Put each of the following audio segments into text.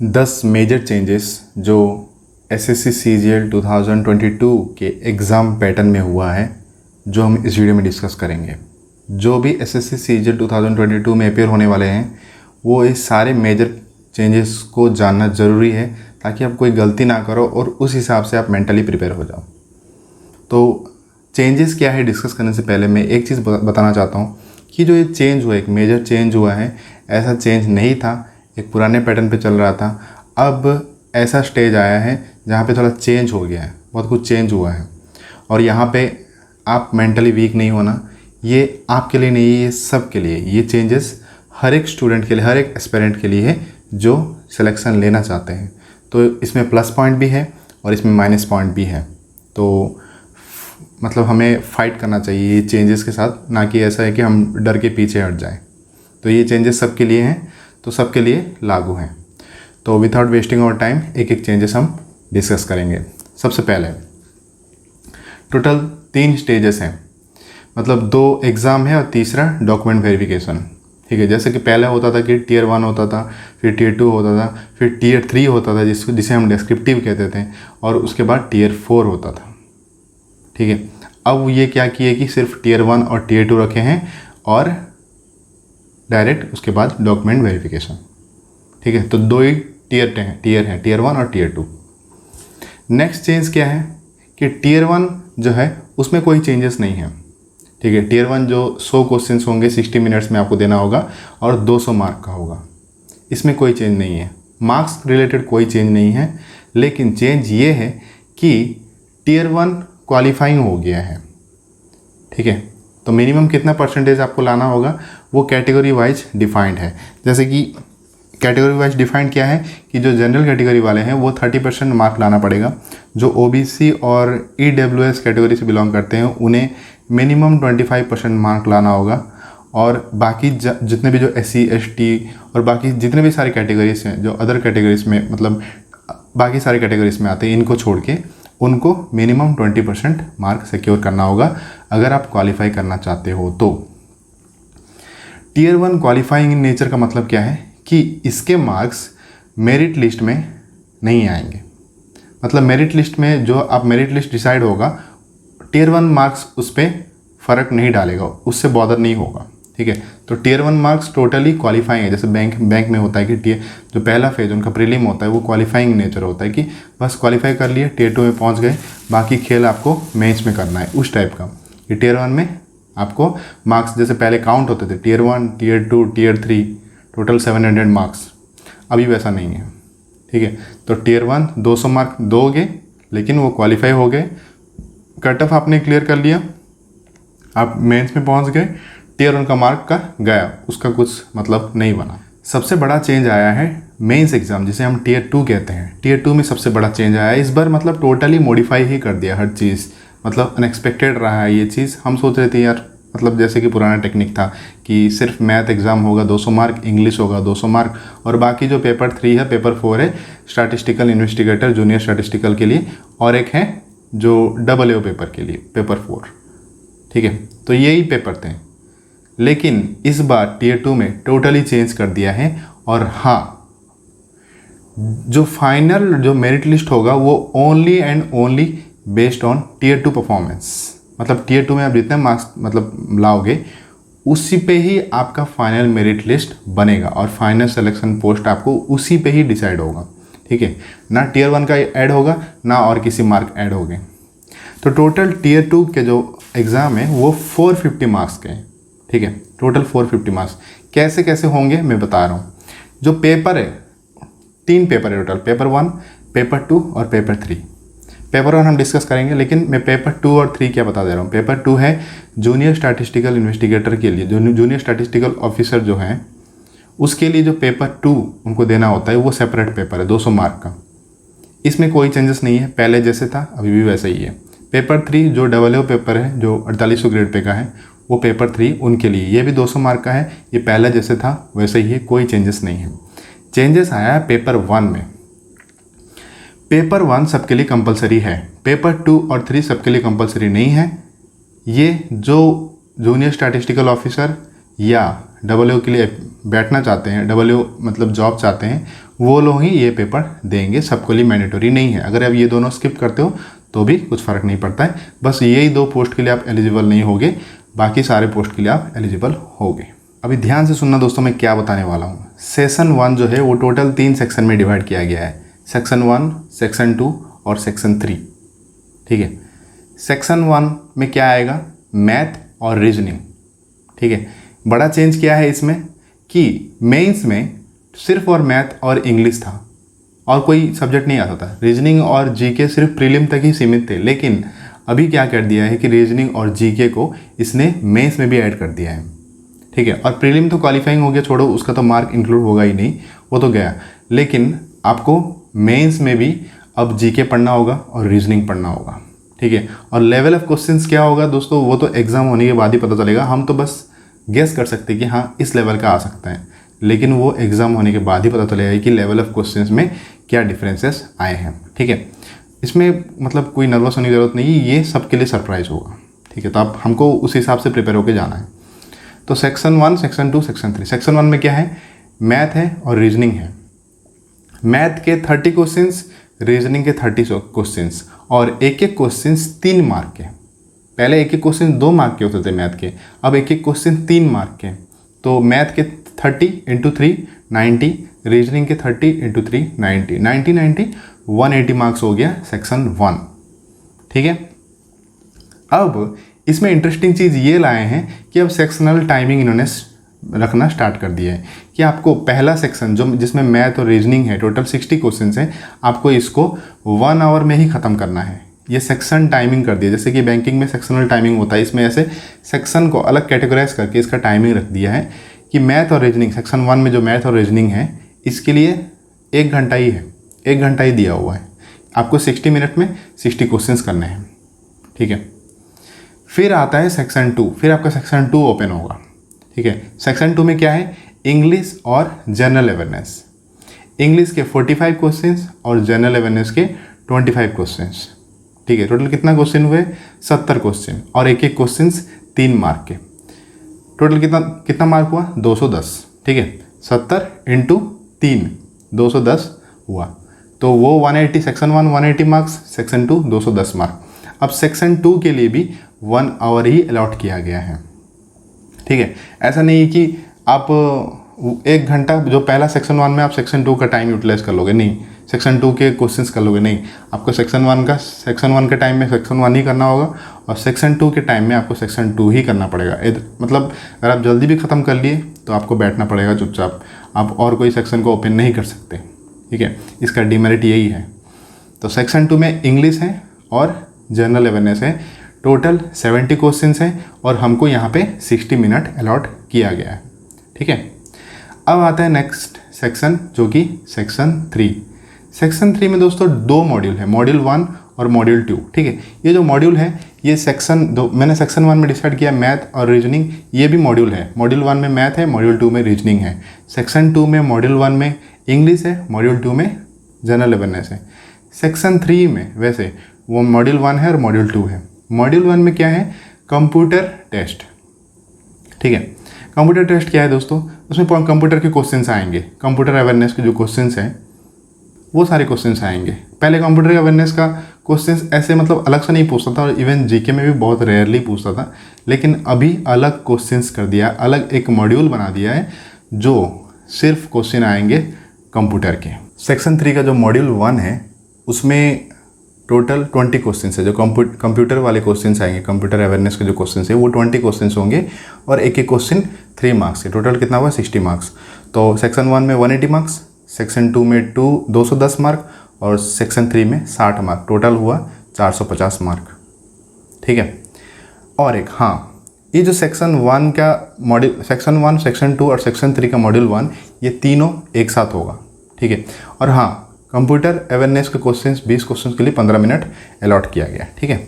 10 major changes जो SSC CGL 2022 के exam pattern में हुआ है, जो हम इस वीडियो में डिस्कस करेंगे। जो भी एसएससी सीजीएल 2022 में अपेयर होने वाले हैं, वो इस सारे मेजर चेंजेस को जानना ज़रूरी है, ताकि आप कोई गलती ना करो और उस हिसाब से आप मेंटली प्रिपेयर हो जाओ। तो चेंजेस क्या है, डिस्कस करने से पहले मैं एक चीज़ बताना चाहता हूँ कि जो ये चेंज हुआ, एक मेजर चेंज हुआ है, ऐसा चेंज नहीं था, एक पुराने पैटर्न पे चल रहा था। अब ऐसा स्टेज आया है जहाँ पे थोड़ा चेंज हो गया है, बहुत कुछ चेंज हुआ है। और यहाँ पे आप मेंटली वीक नहीं होना, ये आपके लिए नहीं, ये सब के लिए। ये चेंजेस हर एक स्टूडेंट के लिए, हर एक एस्पिरेंट के लिए है जो सिलेक्शन लेना चाहते हैं। तो इसमें प्लस पॉइंट भी है और इसमें माइनस पॉइंट भी है। तो मतलब हमें फ़ाइट करना चाहिए ये चेंजेस के साथ, ना कि ऐसा है कि हम डर के पीछे हट जाएं। तो ये चेंजेस सबके लिए हैं, तो सबके लिए लागू हैं। तो विदाउट वेस्टिंग आवर टाइम एक एक चेंजेस हम डिस्कस करेंगे। सबसे पहले टोटल 3 स्टेजेस हैं, मतलब 2 एग्ज़ाम है और तीसरा डॉक्यूमेंट वेरिफिकेशन। ठीक है, जैसे कि पहले होता था कि टियर 1 होता था, फिर टियर 2 होता था, फिर टियर 3 होता था जिसे हम डिस्क्रिप्टिव कहते थे, और उसके बाद टियर 4 होता था। ठीक है, अब ये क्या किए कि सिर्फ टियर 1 और टियर 2 रखे हैं और डायरेक्ट उसके बाद डॉक्यूमेंट वेरिफिकेशन। ठीक है, तो 2 ही टियर हैं, टियर 1 और टियर 2। नेक्स्ट चेंज क्या है कि टियर 1 जो है उसमें कोई चेंजेस नहीं है। ठीक है, टियर 1 जो 100 क्वेश्चंस होंगे 60 मिनट्स में आपको देना होगा और 200 मार्क का होगा, इसमें कोई चेंज नहीं है। मार्क्स रिलेटेड कोई चेंज नहीं है, लेकिन चेंज ये है कि टियर 1 क्वालिफाइंग हो गया है। ठीक है, तो मिनिमम कितना परसेंटेज आपको लाना होगा वो कैटेगरी वाइज डिफाइंड है। जैसे कि कैटेगरी वाइज डिफाइंड क्या है कि जो जनरल कैटेगरी वाले हैं वो 30% मार्क लाना पड़ेगा। जो ओबीसी और ईडब्ल्यूएस कैटेगरी से बिलोंग करते हैं उन्हें मिनिमम 25% मार्क लाना होगा। और बाकी जितने भी जो SC ST और बाकी जितने भी सारी कैटेगरीज हैं, जो अदर कैटेगरीज में, मतलब बाकी सारी कैटेगरीज में आते हैं, इनको छोड़ के उनको मिनिमम 20% मार्क सिक्योर करना होगा अगर आप क्वालिफाई करना चाहते हो। तो टियर 1 क्वालिफाइंग इन नेचर का मतलब क्या है कि इसके मार्क्स मेरिट लिस्ट में नहीं आएंगे। मतलब मेरिट लिस्ट में जो आप मेरिट लिस्ट डिसाइड होगा, टियर 1 मार्क्स उस पर फ़र्क नहीं डालेगा, उससे बॉदर नहीं होगा। ठीक है, तो टियर 1 मार्क्स टोटली क्वालिफाइंग है। जैसे बैंक में होता है कि जो पहला फेज उनका प्रीलिम होता है वो क्वालिफाइंग नेचर होता है कि बस क्वालिफाई कर लिए, टियर 2 में पहुंच गए, बाकी खेल आपको मेंस में करना है, उस टाइप का। कि टियर 1 में आपको मार्क्स जैसे पहले काउंट होते थे, tier 1, tier 2, tier 3, total 700 marks, अभी वैसा नहीं है। ठीक है, तो टियर 1 200 मार्क दोगे, लेकिन वो क्वालिफाई हो गए, कट ऑफ आपने क्लियर कर लिया, आप मेंस में पहुंच गए, टियर 1 का मार्क का गया, उसका कुछ मतलब नहीं बना। सबसे बड़ा चेंज आया है मेंस एग्ज़ाम, जिसे हम टियर 2 कहते हैं। टियर 2 में सबसे बड़ा चेंज आया है इस बार, मतलब टोटली मॉडिफाई ही कर दिया हर चीज़। मतलब अनएक्सपेक्टेड रहा है ये चीज़। हम सोच रहे थे यार, मतलब जैसे कि पुराना टेक्निक था कि सिर्फ मैथ एग्ज़ाम होगा 200 मार्क, इंग्लिश होगा 200 मार्क, और बाकी जो पेपर 3 है, पेपर 4 है स्टैटिस्टिकल इन्वेस्टिगेटर जूनियर स्टैटिस्टिकल के लिए, और एक है जो AA पेपर के लिए, पेपर 4। ठीक है, तो यही पेपर थे। लेकिन इस बार टियर 2 में टोटली चेंज कर दिया है। और हाँ, जो फाइनल जो मेरिट लिस्ट होगा वो only and only based on tier 2 performance. मतलब टियर 2 में आप जितने मार्क्स मतलब लाओगे, उसी पे ही आपका फाइनल मेरिट लिस्ट बनेगा और फाइनल सिलेक्शन पोस्ट आपको उसी पे ही डिसाइड होगा। ठीक है, ना टियर 1 का ऐड होगा, ना और किसी मार्क ऐड होंगे। तो टोटल टियर 2 के जो एग्ज़ाम है वो 450 मार्क्स के हैं। ठीक है, टोटल 450 मार्क्स कैसे कैसे होंगे मैं बता रहा हूँ। जो पेपर है, 3 पेपर है टोटल, पेपर 1, पेपर 2 और पेपर 3। पेपर 1 हम डिस्कस करेंगे, लेकिन मैं पेपर 2 और 3 क्या बता दे रहा हूँ। पेपर 2 है जूनियर स्टैटिस्टिकल इन्वेस्टिगेटर के लिए, जो जूनियर स्टैटिस्टिकल ऑफिसर जो हैं उसके लिए जो पेपर 2 उनको देना होता है वो सेपरेट पेपर है 200 मार्क का। इसमें कोई चेंजेस नहीं है, पहले जैसे था अभी भी वैसा ही है। पेपर 3 जो AA पेपर है, जो 4800 ग्रेड पे का है, वो पेपर 3 उनके लिए, ये भी 200 मार्क का है, ये पहले जैसे था वैसे ही है, कोई चेंजेस नहीं है। चेंजेस आया है पेपर 1 में। पेपर 1 सबके लिए कंपलसरी है, पेपर 2 और 3 सबके लिए कंपलसरी नहीं है। ये जो जूनियर स्टैटिस्टिकल ऑफिसर या AA के लिए बैठना चाहते हैं, AA मतलब जॉब चाहते हैं, वो लोग ही ये पेपर देंगे, सबके लिए मैंडेटरी नहीं है। अगर आप ये दोनों स्किप करते हो तो भी कुछ फ़र्क नहीं पड़ता है, बस यही 2 पोस्ट के लिए आप एलिजिबल नहीं होगे, बाकी सारे पोस्ट के लिए आप एलिजिबल होगे। अभी ध्यान से सुनना दोस्तों, मैं क्या बताने वाला हूँ। सेशन 1 जो है वो टोटल 3 सेक्शन में डिवाइड किया गया है, सेक्शन 1, सेक्शन 2 और सेक्शन 3। ठीक है, सेक्शन 1 में क्या आएगा, मैथ और रीजनिंग। ठीक है, बड़ा चेंज क्या है इसमें कि मेंस में सिर्फ और मैथ और इंग्लिश था और कोई सब्जेक्ट नहीं आता था। रीजनिंग और जीके सिर्फ प्रीलिम तक ही सीमित थे, लेकिन अभी क्या कर दिया है कि रीजनिंग और जीके को इसने मेंस में भी ऐड कर दिया है। ठीक है, और प्रीलिम तो क्वालिफाइंग हो गया, छोड़ो उसका तो मार्क इंक्लूड होगा ही नहीं, वो तो गया। लेकिन आपको मेंस में भी अब जीके पढ़ना होगा और रीजनिंग पढ़ना होगा। ठीक है, और लेवल ऑफ क्वेश्चंस क्या होगा दोस्तों, वो तो एग्ज़ाम होने के बाद ही पता चलेगा। हम तो बस गेस कर सकते हैं कि हाँ इस लेवल का आ सकता है, लेकिन वो एग्ज़ाम होने के बाद ही पता चलेगा कि लेवल ऑफ क्वेश्चंस में क्या डिफरेंसेस आए हैं। ठीक है, इसमें मतलब कोई नर्वस होने की ज़रूरत नहीं, ये सबके लिए सरप्राइज़ होगा। ठीक है, तो आप हमको उस हिसाब से प्रिपेयर होकर जाना है। तो सेक्शन 1, सेक्शन 2, सेक्शन 3। सेक्शन 1 में क्या है, मैथ है और रीजनिंग है। मैथ के 30 क्वेश्चंस, रीजनिंग के 30 क्वेश्चंस, और एक एक क्वेश्चंस 3 मार्क के। पहले एक एक क्वेश्चन 2 मार्क के होते थे मैथ के, अब एक एक क्वेश्चन 3 मार्क के। तो मैथ के 30 × 3 90, रीजनिंग के 30 × 3 90 90 90 180 मार्क्स हो गया सेक्शन 1। ठीक है, अब इसमें इंटरेस्टिंग चीज़ ये लाए हैं कि अब सेक्शनल टाइमिंग इन्होंने रखना स्टार्ट कर दिया है कि आपको पहला सेक्शन जो जिसमें मैथ और रीजनिंग है, टोटल 60 क्वेश्चंस हैं, आपको इसको 1 आवर में ही ख़त्म करना है। ये सेक्शन टाइमिंग कर दिया, जैसे कि बैंकिंग में सेक्शनल टाइमिंग होता है, इसमें ऐसे सेक्शन को अलग कैटेगराइज करके इसका टाइमिंग रख दिया है कि मैथ और रीजनिंग, सेक्शन 1 में जो मैथ और रीजनिंग है इसके लिए 1 घंटा ही है, 1 घंटा ही दिया हुआ है। आपको 60 मिनट में 60 क्वेश्चंस करने हैं। ठीक है, फिर आता है सेक्शन 2, फिर आपका सेक्शन 2 ओपन होगा। ठीक है, सेक्शन 2 में क्या है, इंग्लिश और जनरल अवेयरनेस। इंग्लिश के 45 क्वेश्चंस और जनरल अवेयरनेस के 25 क्वेश्चंस। ठीक है, टोटल कितना क्वेश्चन हुए, 70 क्वेश्चन, और एक एक क्वेश्चंस 3 मार्क के। टोटल कितना मार्क हुआ, 210। ठीक है, 70 × 3 210 हुआ, तो वो 180, सेक्शन 1 180 मार्क्स, सेक्शन 2 210 मार्क। अब सेक्शन 2 के लिए भी 1 आवर ही अलॉट किया गया है। ठीक है, ऐसा नहीं है कि आप 1 घंटा जो पहला सेक्शन 1 में आप सेक्शन 2 का टाइम यूटिलाइज कर लोगे, नहीं, सेक्शन 2 के क्वेश्चंस कर लोगे, नहीं, आपको सेक्शन 1 के टाइम में सेक्शन 1 ही करना होगा, और सेक्शन 2 के टाइम में आपको सेक्शन 2 ही करना पड़ेगा। मतलब अगर आप जल्दी भी ख़त्म कर लिए तो आपको बैठना पड़ेगा चुपचाप, आप और कोई सेक्शन को ओपन नहीं कर सकते। ठीक है, इसका डिमेरिट यही है। तो सेक्शन 2 में इंग्लिश है और जनरल अवेयरनेस है, टोटल 70 क्वेश्चंस हैं, और हमको यहाँ पे 60 मिनट अलॉट किया गया है। ठीक है, अब आता है नेक्स्ट सेक्शन जो कि सेक्शन 3। सेक्शन 3 में दोस्तों 2 मॉड्यूल है, मॉड्यूल 1 और मॉड्यूल 2। ठीक है, ये जो मॉड्यूल है ये सेक्शन 2 मैंने सेक्शन 1 में डिसाइड किया, मैथ और रीजनिंग, ये भी मॉड्यूल है। मॉड्यूल 1 में मैथ है, मॉड्यूल 2 में रीजनिंग है। सेक्शन 2 में मॉड्यूल 1 में इंग्लिश है, मॉड्यूल 2 में जनरल अवेयरनेस है। सेक्शन 3 में वैसे वो मॉड्यूल 1 है और मॉड्यूल 2 है। मॉड्यूल 1 में क्या है, कंप्यूटर टेस्ट। ठीक है, कंप्यूटर टेस्ट क्या है दोस्तों, उसमें कंप्यूटर के क्वेश्चंस आएंगे, कंप्यूटर अवेयरनेस के जो क्वेश्चंस हैं वो सारे क्वेश्चंस आएंगे। पहले कंप्यूटर अवेयरनेस का क्वेश्चंस ऐसे मतलब अलग से नहीं पूछता था, और इवन जीके में भी बहुत रेयरली पूछता था, लेकिन अभी अलग क्वेश्चंस कर दिया, अलग एक मॉड्यूल बना दिया है जो सिर्फ क्वेश्चन आएंगे कंप्यूटर के। सेक्शन 3 का जो मॉड्यूल 1 है उसमें टोटल 20 क्वेश्चंस है, जो कंप्यूटर वाले क्वेश्चंस आएंगे, कंप्यूटर अवेयरनेस के जो क्वेश्चंस है वो 20 क्वेश्चंस होंगे, और एक एक क्वेश्चन 3 मार्क्स के। टोटल कितना हुआ, 60 मार्क्स। तो सेक्शन 1 में 180 मार्क्स, सेक्शन 2 में 210 मार्क, और सेक्शन 3 में 60 मार्क। टोटल हुआ 450 मार्क। ठीक है, और एक हाँ, ये जो सेक्शन 1 का मॉड्यूल, सेक्शन 1, सेक्शन 2 और सेक्शन 3 का मॉड्यूल 1, ये तीनों एक साथ होगा। ठीक है, और हाँ, कंप्यूटर अवेयरनेस के क्वेश्चंस 20 क्वेश्चंस के लिए 15 मिनट अलॉट किया गया। ठीक है,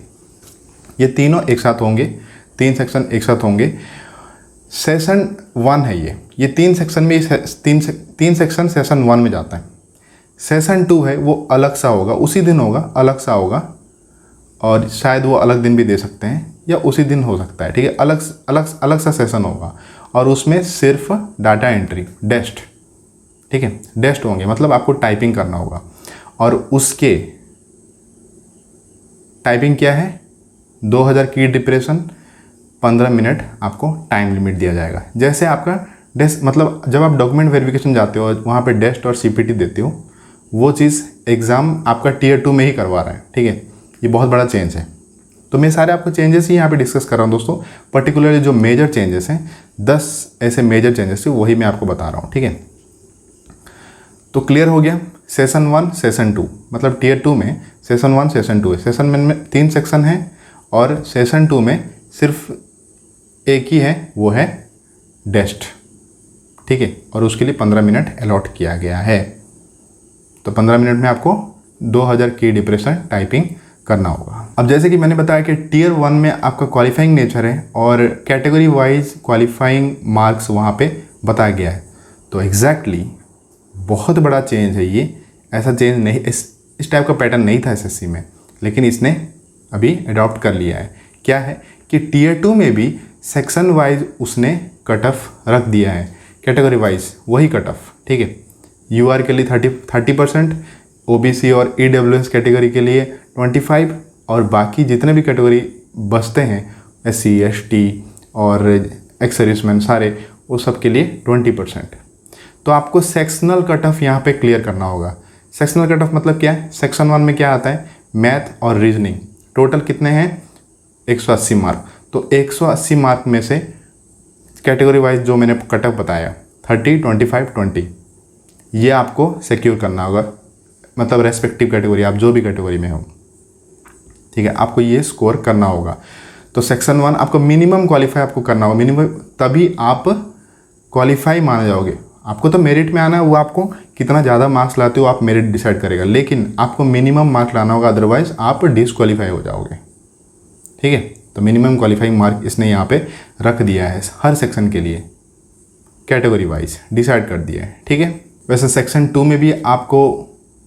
ये तीनों एक साथ होंगे, 3 सेक्शन एक साथ होंगे। सेशन 1 है ये 3 सेक्शन में, 3 सेक्शन सेशन 1 में जाता है। सेशन 2 है वो अलग सा होगा, उसी दिन होगा, अलग सा होगा, और शायद वो अलग दिन भी दे सकते हैं या उसी दिन हो सकता है। ठीक है, अलग सा सेशन होगा, और उसमें सिर्फ डाटा एंट्री, डेस्ट। ठीक है, डेस्ट होंगे मतलब आपको टाइपिंग करना होगा, और उसके टाइपिंग क्या है 2000 की डिप्रेशन, 15 मिनट आपको टाइम लिमिट दिया जाएगा। जैसे आपका डेस्ट मतलब जब आप डॉक्यूमेंट वेरिफिकेशन जाते हो वहाँ पे डेस्ट और सीपीटी देते हो, वो चीज़ एग्ज़ाम आपका टियर 2 में ही करवा रहा है, ठीक है। ये बहुत बड़ा चेंज है। तो मैं सारे आपको चेंजेस ही यहाँ पे डिस्कस कर रहा हूँ दोस्तों। पर्टिकुलरली जो मेजर चेंजेस हैं, 10 ऐसे मेजर चेंजेस थे, वही मैं आपको बता रहा हूँ, ठीक है। तो क्लियर हो गया। सेशन 1 सेशन 2 मतलब टियर 2 में सेशन 1 सेशन 2 है। सेशन 1 में 3 सेक्शन है और सेशन 2 में सिर्फ एक ही है, वो है डेस्ट, ठीक है। और उसके लिए 15 मिनट अलॉट किया गया है। तो 15 मिनट में आपको 2000 की डिप्रेशन टाइपिंग करना होगा। अब जैसे कि मैंने बताया कि टियर 1 में आपका क्वालिफाइंग नेचर है और कैटेगरी वाइज क्वालिफाइंग मार्क्स वहाँ पे बताया गया है। तो एग्जैक्टली बहुत बड़ा चेंज है ये। ऐसा चेंज नहीं, इस टाइप का पैटर्न नहीं था एसएससी में, लेकिन इसने अभी अडॉप्ट कर लिया है। क्या है कि टियर 2 में भी सेक्शन वाइज उसने कट ऑफ रख दिया है, कैटेगरी वाइज वही कट ऑफ, ठीक है। यूआर के लिए 30%, ओबीसी और ईडब्ल्यूएस कैटेगरी के लिए 25, और बाकी जितने भी कैटेगरी बचते हैं एससी एसटी और एक्स सर्विसमैन सारे, वो सब के लिए 20%। तो आपको सेक्शनल कट ऑफ यहाँ पे क्लियर करना होगा। सेक्शनल कट ऑफ मतलब क्या है? सेक्शन 1 में क्या आता है? मैथ और रीजनिंग। टोटल कितने हैं? 180 मार्क। तो 180 मार्क में से कैटेगरी वाइज जो मैंने कट ऑफ बताया 30, 25, 20, ये आपको सिक्योर करना होगा। मतलब रेस्पेक्टिव कैटेगरी, आप जो भी कैटेगरी में हो, ठीक है, आपको ये स्कोर करना होगा। तो सेक्शन 1 आपको मिनिमम क्वालिफाई आपको करना होगा, मिनिमम, तभी आप क्वालिफाई माने जाओगे। आपको तो मेरिट में आना है, वो आपको कितना ज़्यादा मार्क्स लाते हो आप मेरिट डिसाइड करेगा, लेकिन आपको मिनिमम मार्क्स लाना होगा, अदरवाइज आप डिसक्वालीफाई हो जाओगे, ठीक है। तो मिनिमम क्वालिफाइंग मार्क इसने यहाँ पे रख दिया है हर सेक्शन के लिए, कैटेगरी वाइज डिसाइड कर दिया है, ठीक है। वैसे सेक्शन 2 में भी आपको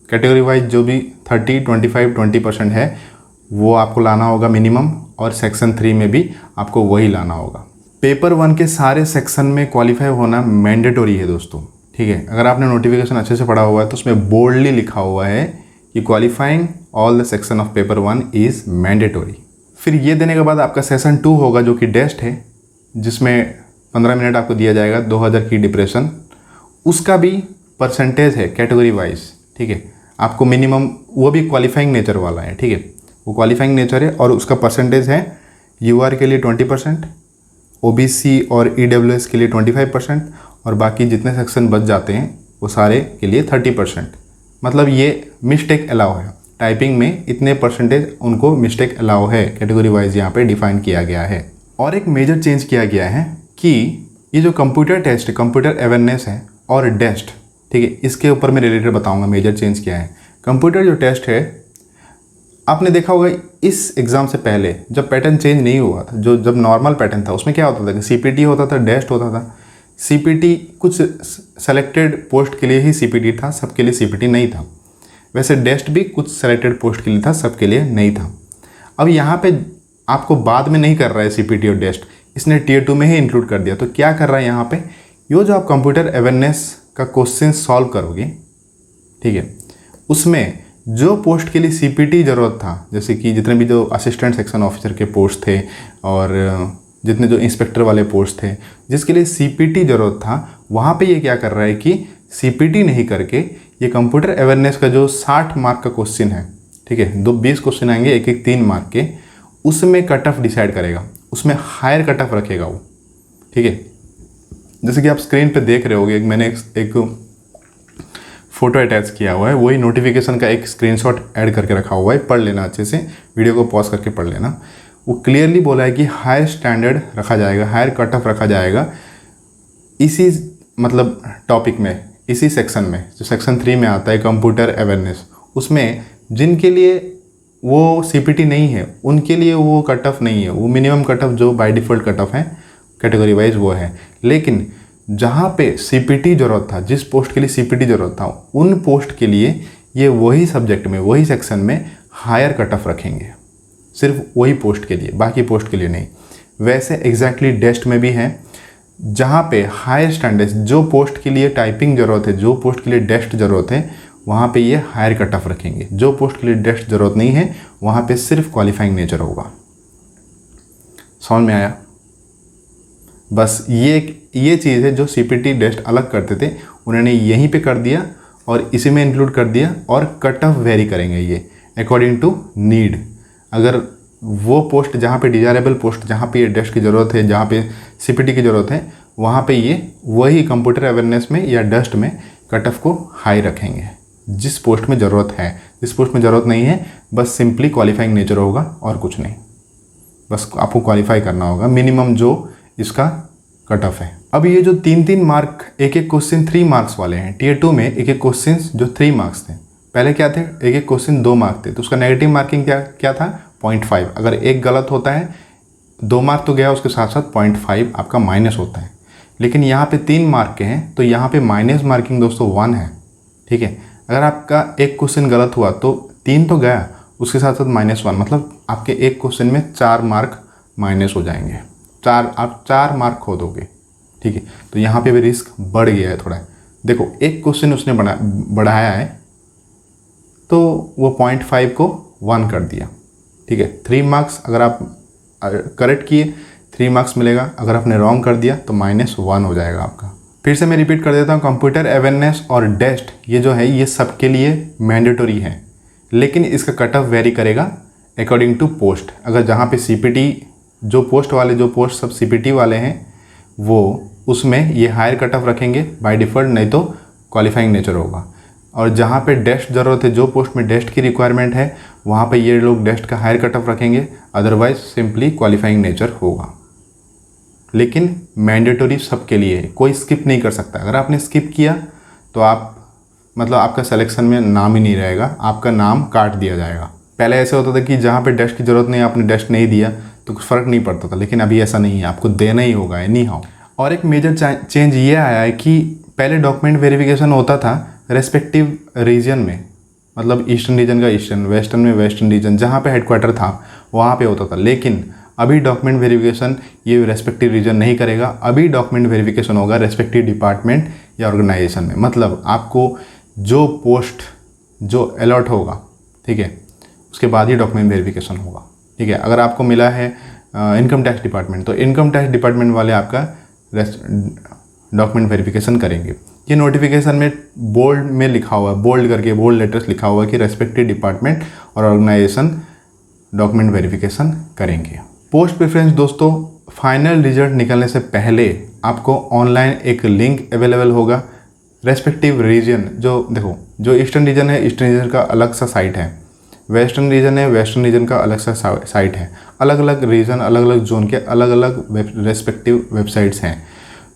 कैटेगरी वाइज जो भी 30, 25, 20% है वो आपको लाना होगा मिनिमम, और सेक्शन 3 में भी आपको वही लाना होगा। पेपर 1 के सारे सेक्शन में क्वालिफाई होना मैंडेटरी है दोस्तों, ठीक है। अगर आपने नोटिफिकेशन अच्छे से पढ़ा हुआ है तो उसमें बोल्डली लिखा हुआ है कि qualifying all the section of paper 1 is mandatory. फिर ये देने के बाद आपका सेशन 2 होगा जो कि डेस्ट है, जिसमें 15 मिनट आपको दिया जाएगा, 2000 की डिप्रेशन। उसका भी परसेंटेज है कैटेगरी वाइज, ठीक है। आपको मिनिमम, वो भी क्वालिफाइंग नेचर वाला है, ठीक है, वो क्वालिफाइंग नेचर है, और उसका परसेंटेज है यूआर के लिए 20%, ओबीसी और ईडब्ल्यूएस के लिए 25%, और बाकी जितने सेक्शन बच जाते हैं वो सारे के लिए 30%। मतलब ये मिस्टेक अलाउ है, टाइपिंग में इतने परसेंटेज उनको मिस्टेक अलाउ है, कैटेगरी वाइज यहाँ पे डिफाइन किया गया है। और एक मेजर चेंज किया गया है कि ये जो कंप्यूटर टेस्ट, कंप्यूटर अवेयरनेस है और डेस्ट, ठीक है, इसके ऊपर मैं रिलेटेड बताऊंगा मेजर चेंज क्या है। कंप्यूटर जो टेस्ट है, आपने देखा होगा इस एग्ज़ाम से पहले जब पैटर्न चेंज नहीं हुआ था, जब नॉर्मल पैटर्न था, उसमें क्या होता था कि सीपीटी होता था, डेस्ट होता था। सीपीटी कुछ सेलेक्टेड पोस्ट के लिए ही सीपीटी था, सबके लिए सीपीटी नहीं था। वैसे डेस्ट भी कुछ सेलेक्टेड पोस्ट के लिए था, सबके लिए नहीं था। अब यहाँ पे आपको बाद में नहीं कर रहा है सीपीटी और डेस्ट, इसने टियर 2 में ही इंक्लूड कर दिया। तो क्या कर रहा है यहाँ पे, ये जो आप कंप्यूटर अवेयरनेस का क्वेश्चन सॉल्व करोगे, ठीक है, उसमें जो पोस्ट के लिए सीपीटी ज़रूरत था, जैसे कि जितने भी जो असिस्टेंट सेक्शन ऑफिसर के पोस्ट थे और जितने जो इंस्पेक्टर वाले पोस्ट थे जिसके लिए सीपीटी ज़रूरत था, वहाँ पे ये क्या कर रहा है कि सीपीटी नहीं करके ये कंप्यूटर अवेयरनेस का जो 60 मार्क का क्वेश्चन है, ठीक है, 20 क्वेश्चन आएंगे, एक एक 3 मार्क के, उसमें कट ऑफ डिसाइड करेगा, उसमें हायर कट ऑफ रखेगा वो, ठीक है। जैसे कि आप स्क्रीन पे देख रहे होगे, मैंने एक फ़ोटो अटैच किया हुआ है, वही नोटिफिकेशन का एक स्क्रीनशॉट ऐड करके रखा हुआ है, पढ़ लेना अच्छे से, वीडियो को पॉज करके पढ़ लेना। वो क्लियरली बोला है कि हायर स्टैंडर्ड रखा जाएगा, हायर कट ऑफ रखा जाएगा इसी मतलब टॉपिक में, इसी सेक्शन में, जो सेक्शन 3 में आता है कंप्यूटर अवेयरनेस। उसमें जिनके लिए वो सीपीटी नहीं है उनके लिए वो कट ऑफ नहीं है, वो मिनिमम कट ऑफ जो बाय डिफ़ॉल्ट कट ऑफ है कैटेगरी वाइज वो है। लेकिन जहाँ पे सीपीटी ज़रूरत था, जिस पोस्ट के लिए सीपीटी ज़रूरत था, उन पोस्ट के लिए ये वही सब्जेक्ट में, वही सेक्शन में हायर कट ऑफ रखेंगे, सिर्फ वही पोस्ट के लिए, बाकी पोस्ट के लिए नहीं। वैसे एग्जैक्टली डेस्ट में भी है, जहाँ पे हायर स्टैंडर्ड्स, जो पोस्ट के लिए टाइपिंग ज़रूरत है, जो पोस्ट के लिए डेस्क ज़रूरत है, वहाँ पे ये हायर कट ऑफ रखेंगे। जो पोस्ट के लिए डेस्क ज़रूरत नहीं है वहाँ पे सिर्फ क्वालिफाइंग नेचर होगा। समझ में आया? बस ये चीज़ है जो सीपीटी डेस्ट अलग करते थे, उन्होंने यहीं पे कर दिया और इसी में इंक्लूड कर दिया। और कट ऑफ वेरी करेंगे ये अकॉर्डिंग टू नीड। अगर वो पोस्ट जहाँ पे डिजायरेबल पोस्ट, जहाँ पे ये डेस्ट की ज़रूरत है, जहाँ पे सीपीटी की ज़रूरत है, वहाँ पे ये वही कंप्यूटर अवेयरनेस में या डस्ट में कट ऑफ को हाई रखेंगे। जिस पोस्ट में ज़रूरत है, जिस पोस्ट में ज़रूरत नहीं है बस सिंपली क्वालिफाइंग नेचर होगा और कुछ नहीं। बस आपको क्वालिफाई करना होगा, मिनिमम जो इसका कट ऑफ है। अब ये जो 3-3 मार्क, एक क्वेश्चन 3 मार्क्स वाले हैं, टियर 2 में एक क्वेश्चन जो 3 मार्क्स थे। पहले क्या थे? एक क्वेश्चन 2 मार्क थे, तो उसका नेगेटिव मार्किंग क्या था? 0.5। अगर एक गलत होता है 2 मार्क तो गया, उसके साथ साथ 0.5 आपका माइनस होता है। लेकिन यहाँ पे 3 मार्क के हैं तो यहाँ पे माइनस मार्किंग दोस्तों 1 है। ठीक है, अगर आपका एक क्वेश्चन गलत हुआ तो 3 तो गया, उसके साथ साथ -1, मतलब आपके एक क्वेश्चन में 4 मार्क माइनस हो जाएंगे। आप 4 मार्क खो दोगे। ठीक है, तो यहाँ पे भी रिस्क बढ़ गया है थोड़ा। देखो एक क्वेश्चन उसने बढ़ाया है तो वो 0.5 को 1 कर दिया। ठीक है, 3 मार्क्स अगर आप करेक्ट किए 3 मार्क्स मिलेगा, अगर आपने रॉन्ग कर दिया तो -1 हो जाएगा आपका। फिर से मैं रिपीट कर देता हूँ, कंप्यूटर अवेयरनेस और डेस्ट ये जो है ये सबके लिए मैंडेटरी है, लेकिन इसका कट ऑफ वेरी करेगा अकॉर्डिंग टू पोस्ट। अगर जहाँ पे सीपीटी जो पोस्ट सब सीपीटी वाले हैं वो उसमें ये हायर कट ऑफ रखेंगे बाय डिफ़ॉल्ट, नहीं तो क्वालिफाइंग नेचर होगा। और जहाँ पे डेस्ट ज़रूरत है, जो पोस्ट में डेस्ट की रिक्वायरमेंट है, वहाँ पे ये लोग डेस्ट का हायर कट ऑफ रखेंगे, अदरवाइज सिंपली क्वालिफाइंग नेचर होगा। लेकिन मैंडेटरी सबके लिए है, कोई स्किप नहीं कर सकता। अगर आपने स्किप किया तो आप मतलब आपका सिलेक्शन में नाम ही नहीं रहेगा, आपका नाम काट दिया जाएगा। पहले ऐसे होता था कि जहाँ पे डेस्ट की ज़रूरत नहीं, आपने डेस्ट नहीं दिया तो कुछ फ़र्क नहीं पड़ता था, लेकिन अभी ऐसा नहीं है, आपको देना ही होगा एनी हाउ। और एक मेजर चेंज ये आया है कि पहले डॉक्यूमेंट वेरिफिकेशन होता था रेस्पेक्टिव रीजन में, मतलब ईस्टर्न रीजन का ईस्टर्न, वेस्टर्न में वेस्टर्न रीजन, जहाँ पे हेडक्वार्टर था वहाँ पे होता था। लेकिन अभी डॉक्यूमेंट वेरिफिकेशन ये रेस्पेक्टिव रीजन नहीं करेगा, अभी डॉक्यूमेंट वेरिफिकेशन होगा रेस्पेक्टिव डिपार्टमेंट या ऑर्गेनाइजेशन में। मतलब आपको जो पोस्ट जो अलॉट होगा, ठीक है, उसके बाद ही डॉक्यूमेंट वेरिफिकेशन होगा। ठीक है, अगर आपको मिला है इनकम टैक्स डिपार्टमेंट तो इनकम टैक्स डिपार्टमेंट वाले आपका डॉक्यूमेंट वेरिफिकेशन करेंगे। ये नोटिफिकेशन में बोल्ड में लिखा हुआ है, बोल्ड करके बोल्ड लेटर्स लिखा हुआ है कि रेस्पेक्टिव डिपार्टमेंट और ऑर्गेनाइजेशन डॉक्यूमेंट वेरिफिकेशन करेंगे। पोस्ट प्रेफरेंस दोस्तों, फाइनल रिजल्ट निकलने से पहले आपको ऑनलाइन एक लिंक अवेलेबल होगा रेस्पेक्टिव रीजन। जो देखो, जो ईस्टर्न रीजन है, ईस्टर्न रीजन का अलग सा साइट है, वेस्टर्न रीजन है, वेस्टर्न रीजन का अलग सा साइट है। अलग अलग रीजन, अलग अलग जोन के अलग अलग रेस्पेक्टिव वेबसाइट्स हैं।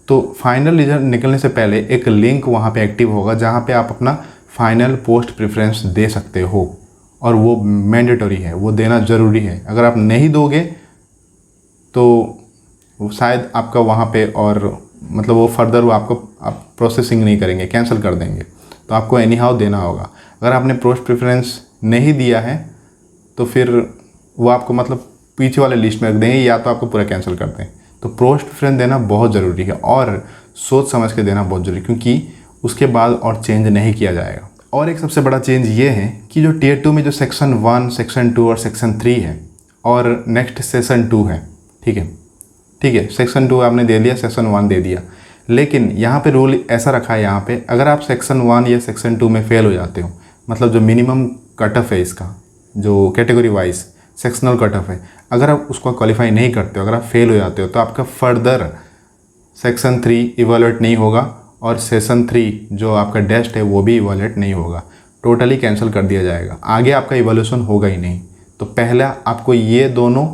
तो फाइनल रिजल्ट निकलने से पहले एक लिंक वहाँ पे एक्टिव होगा जहाँ पे आप अपना फाइनल पोस्ट प्रेफरेंस दे सकते हो, और वो मैंडेटरी है, वो देना ज़रूरी है। अगर आप नहीं दोगे तो शायद आपका वहाँ पे और मतलब वो फर्दर वो आपको आप प्रोसेसिंग नहीं करेंगे, कैंसिल कर देंगे, तो आपको एनी हाउ देना होगा। अगर आपने पोस्ट प्रेफरेंस नहीं दिया है तो फिर वो आपको मतलब पीछे वाले लिस्ट में रख देंगे, या तो आपको पूरा कैंसिल कर दें। तो पोस्ट प्रेफरेंस देना बहुत ज़रूरी है और सोच समझ के देना बहुत ज़रूरी, क्योंकि उसके बाद और चेंज नहीं किया जाएगा। और एक सबसे बड़ा चेंज ये है कि जो टियर 2 में जो सेक्शन 1, सेक्शन 2 और सेक्शन 3 है और नेक्स्ट सेशन 2 है, ठीक है, सेक्शन 2 आपने दे दिया, सेक्शन 1 दे दिया, लेकिन यहाँ पे रूल ऐसा रखा है, यहाँ पे अगर आप सेक्शन 1 या सेक्शन 2 में फेल हो जाते हो, मतलब जो मिनिमम कट ऑफ है इसका, जो category wise sectional cut off है, अगर आप उसको क्वालिफाई नहीं करते हो, अगर आप फेल हो जाते हो, तो आपका फर्दर सेक्शन 3 इवैल्यूएट नहीं होगा और सेशन 3 जो आपका डेस्ट है वो भी इवैल्यूएट नहीं होगा, टोटली कैंसिल कर दिया जाएगा। आगे आपका इवैल्यूएशन होगा ही नहीं। तो पहला आपको ये दोनों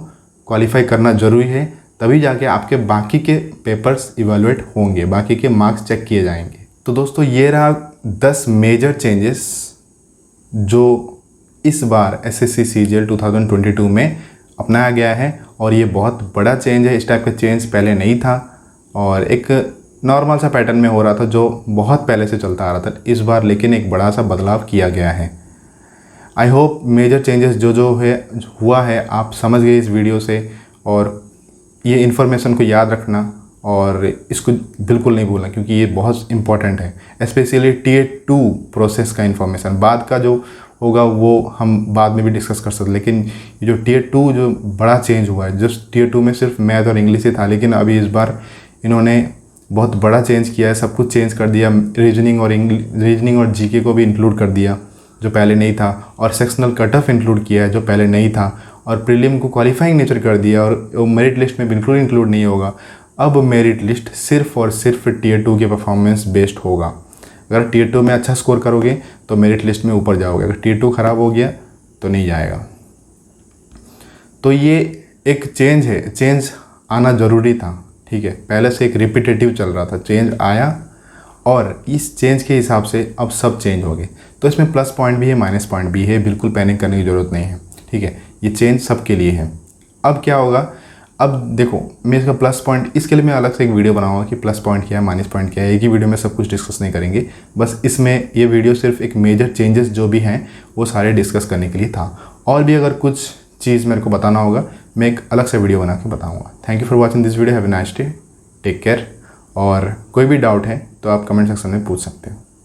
क्वालिफाई करना ज़रूरी है, तभी जाके आपके बाकी के पेपर्स इवैल्यूएट होंगे, बाकी के मार्क्स चेक किए जाएंगे। तो दोस्तों ये रहा 10 मेजर चेंजेस जो इस बार एसएससी सीजीएल 2022 में अपनाया गया है, और ये बहुत बड़ा चेंज है। इस टाइप का चेंज पहले नहीं था और एक नॉर्मल सा पैटर्न में हो रहा था जो बहुत पहले से चलता आ रहा था। इस बार लेकिन एक बड़ा सा बदलाव किया गया है। आई होप मेजर चेंजेस जो हुआ है आप समझ गए इस वीडियो से, और ये इन्फॉर्मेशन को याद रखना और इसको बिल्कुल नहीं भूलना क्योंकि ये बहुत इंपॉर्टेंट है, स्पेशली टियर 2 प्रोसेस का इन्फॉर्मेशन। बाद का जो होगा वो हम बाद में भी डिस्कस कर सकते, लेकिन ये जो टियर 2 जो बड़ा चेंज हुआ है, जस्ट टियर 2 में सिर्फ मैथ और इंग्लिश ही था, लेकिन अभी इस बार इन्होंने बहुत बड़ा चेंज किया है, सब कुछ चेंज कर दिया। रीजनिंग और जीके को भी इंक्लूड कर दिया जो पहले नहीं था, और सेक्शनल कट ऑफ इंक्लूड किया है जो पहले नहीं था, और प्रीलिम को क्वालिफाइंग नेचर कर दिया, और मेरिट लिस्ट में बिल्कुल इंक्लूड नहीं होगा। अब मेरिट लिस्ट सिर्फ और सिर्फ टियर 2 के परफॉर्मेंस बेस्ड होगा। अगर टियर 2 में अच्छा स्कोर करोगे तो मेरिट लिस्ट में ऊपर जाओगे, अगर टियर 2 ख़राब हो गया तो नहीं जाएगा। तो ये एक चेंज है, चेंज आना ज़रूरी था, ठीक है। पहले से एक रिपीटेटिव चल रहा था, चेंज आया और इस चेंज के हिसाब से अब सब चेंज हो गए। तो इसमें प्लस पॉइंट भी है, माइनस पॉइंट भी है, बिल्कुल पैनिक करने की ज़रूरत नहीं है, ठीक है। ये चेंज सबके लिए है। अब क्या होगा, अब देखो मैं इसका प्लस पॉइंट, इसके लिए मैं अलग से एक वीडियो बनाऊंगा कि प्लस पॉइंट क्या है, माइनस पॉइंट क्या है। एक ही वीडियो में सब कुछ डिस्कस नहीं करेंगे, बस इसमें ये वीडियो सिर्फ एक मेजर चेंजेस जो भी हैं वो सारे डिस्कस करने के लिए था। और भी अगर कुछ चीज़ मेरे को बताना होगा मैं एक अलग से वीडियो बना के बताऊँगा। Thank you for watching this video, have a nice day, take care. और कोई भी डाउट है तो आप कमेंट सेक्शन में पूछ सकते हो।